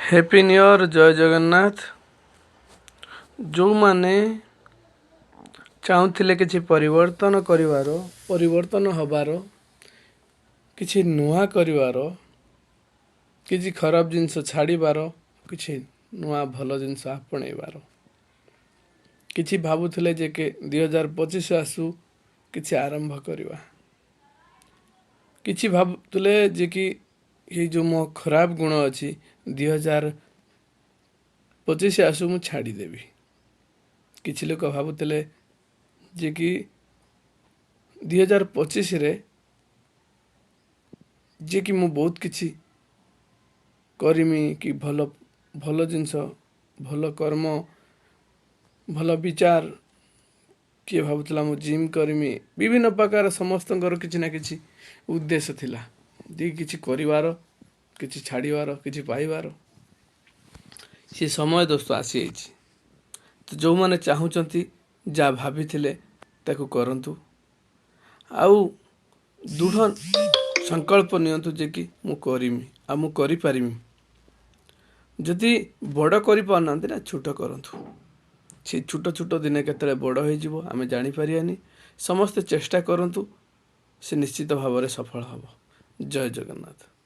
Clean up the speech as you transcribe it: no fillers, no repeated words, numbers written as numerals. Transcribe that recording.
Happy new year जय जगन्नाथ। जो माने चाहूले किसी परिवर्तन हबार किसी नुआ करिवार किसी खराब जिनस छाड़बार किसी नुआ भल जिनस आपणेबार किसी भावुले जे के 2025 आसू किसी आरंभ करवा किसी भावुले जे कि ये जो मो खराब गुण अच्छी 2025 आसू मु छाड़देवी। किसी लोग भावुले जे कि 2025 रे जे कि मु बहुत किसी करमी कि भल भल जिनस भल कर्म भल विचार किए भावुला मु जिम करमी विभिन्न प्रकार समस्त किसी ना किसी उद्देश्य थिला जे किसी करिवार किसी छाड़बार किसी पाइबार सी समय दोस्त आसी जाइए। तो जो मैंने चाहूँगी जहाँ भाभी ताकू करंतु आउ दृढ़ संकल्प नियंतु जे कि मु करमी आ मु करि पारिमी। जदि बड़ करि पारना ना छोट करंतु से छोट छोट दिने केतले बड़ हो जिवो आमे जानि पारियानी। समस्त चेष्टा करंतु से निश्चित भाव में सफल हब। जय जगन्नाथ।